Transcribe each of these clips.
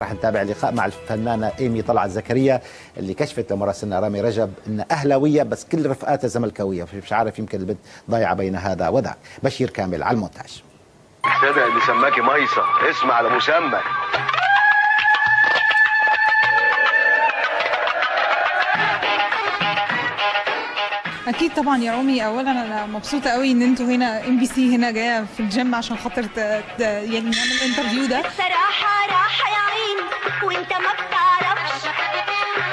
رح نتابع لقاء مع الفنانة إيمي طلعت زكريا اللي كشفت لمراسلنا رامي رجب إنها أهلاوية بس كل رفقاتها زملكاوية، مش عارف يمكن البنت ضايعة بين هذا وذاك. بشير كامل على المونتاج. تابع اللي سماكي ميصة، اسم على مسمى. اكيد طبعا يا رومي. اولا انا مبسوطه قوي ان انتوا هنا MBC هنا جايه في الجيم عشان خاطر يعني نعمل الانترفيو ده. الصراحه راحه يا عين وانت ما بتعرفش،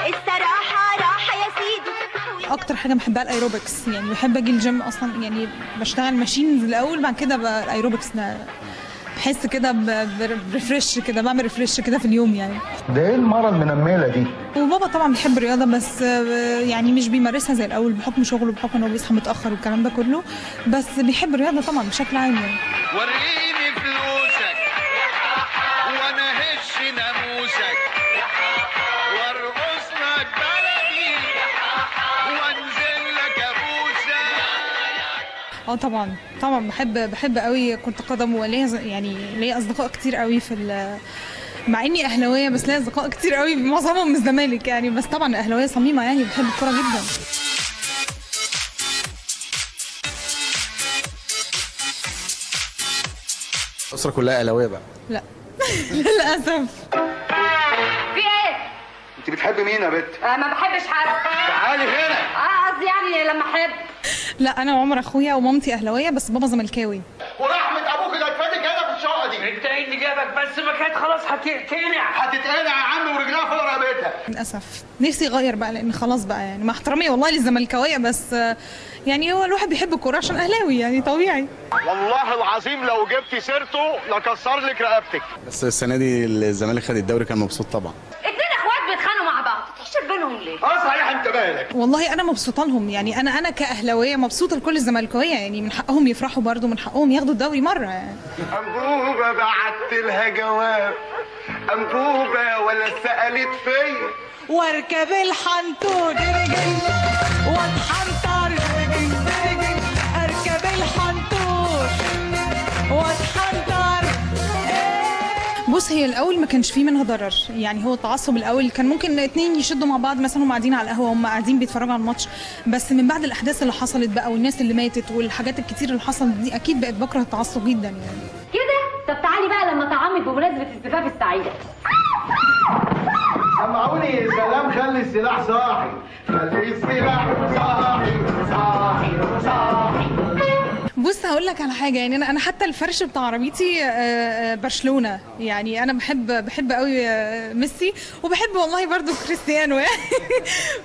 الصراحه راحه يا سيدي. اكتر حاجه بحبها الايروبكس، يعني بحب اجي الجيم اصلا، يعني بشتغل ماشينز الاول بعد كده بقى الايروبكس بحس كده بريفرش كده، بعمل ريفرش كده في اليوم يعني. ده ايه المرة المنملة دي؟ وبابا طبعا بيحب الرياضه بس يعني مش بيمارسها زي الاول بحكم شغله، بحكم انه بيصحى متاخر والكلام ده كله، بس بيحب الرياضه طبعا بشكل عام يعني. وريني فلوسك وانا هش ناموسك وارقص لك بلدي وانزل لك ابوسك. طبعا بحب قوي كرة القدم، وليا يعني ليا اصدقاء كتير قوي مع اني اهلاويه بس ليا اصدقاء كتير قوي معظمهم من الزمالك يعني، بس طبعا اهلاويه صميمه يعني، بحب الكوره جدا. الأسرة كلها أهلاوية بقى؟ لا للاسف. في ايه؟ انت بتحبي مين يا بت؟ ما بحبش حد. تعالي هنا. قصدي يعني لما احب. لا انا وعمر اخويا ومامتي اهلاويه بس بابا زملكاوي. ورحمة ابوك اللي هتفادك هنا في الشقة دي. انت ايه اللي جابك بس؟ ما كانت خلاص هتتقلع. هتتقلع يا عم ورجلها فوق رقبتها. للاسف نفسي يغير بقى، لان خلاص بقى يعني، مع احترامي والله للزملكاويه بس يعني هو الواحد بيحب الكوره عشان اهلاوي يعني طبيعي. والله العظيم لو جبتي سيرته لكسر لك رقبتك. بس السنة دي الزمالك خد الدوري كان مبسوط طبعا. اتنين اخوات بيتخانقوا مع بعض، تحشر بينهم ليه؟ صحيح انت مالك؟ والله انا مبسوطه لهم يعني، انا كاهلاويه مبسوطه لكل الزملكاويه يعني، من حقهم يفرحوا برضو، من حقهم ياخدوا الدوري مره يعني. انبوبه بعت لها جواب، انبوبه ولا سالت فيا، واركب الحنطور واتحنطر، اركب الحنطور واتحنطر. بص هي الاول ما كانش فيه منها ضرر يعني، هو التعصب الاول كان ممكن اتنين يشدوا مع بعض مثلا، هم قاعدين على القهوه هم قاعدين بيتفرجوا على الماتش، بس من بعد الاحداث اللي حصلت بقى والناس اللي ماتت والحاجات الكتير اللي حصلت دي، اكيد بقت بكره التعصب جدا يعني. كده؟ طب تعالي بقى لما طعامك بمناسبه الزفاف السعيده. سمعوني سلام خلي السلاح صاحي، خلي السلاح صاحي. بص هقول لك على حاجه يعني، انا حتى الفرش بتاع عربيتي برشلونه يعني، انا بحب قوي ميسي، وبحب والله برضو كريستيانو يعني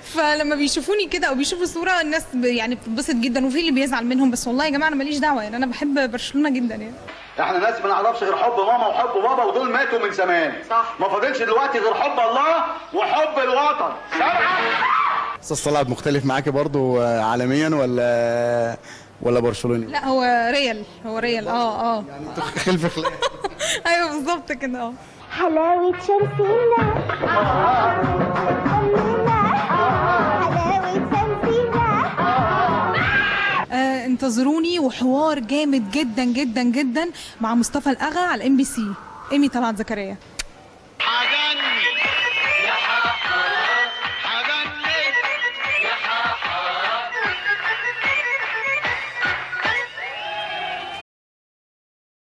فلما بيشوفوني كده او بيشوفوا صوره الناس يعني بتتبسط جدا، وفي اللي بيزعل منهم، بس والله يا جماعه انا ماليش دعوه يعني، انا بحب برشلونه جدا يعني. احنا ناس ما نعرفش غير حب ماما وحب بابا، ودول ماتوا من زمان. صح. ما فاضلش دلوقتي غير حب الله وحب الوطن. سامعه؟ أستاذ طلعت مختلف معاكي برضو عالميا ولا برشلوني؟ لا هو ريال يعني انتوا خلف خلاف. ايوه بالظبط كده. حلاوة شمسينا حلاوة شمسينا. انتظروني وحوار جامد جدا جدا جدا مع مصطفى الأغا على MBC. إيمي طلعت زكريا.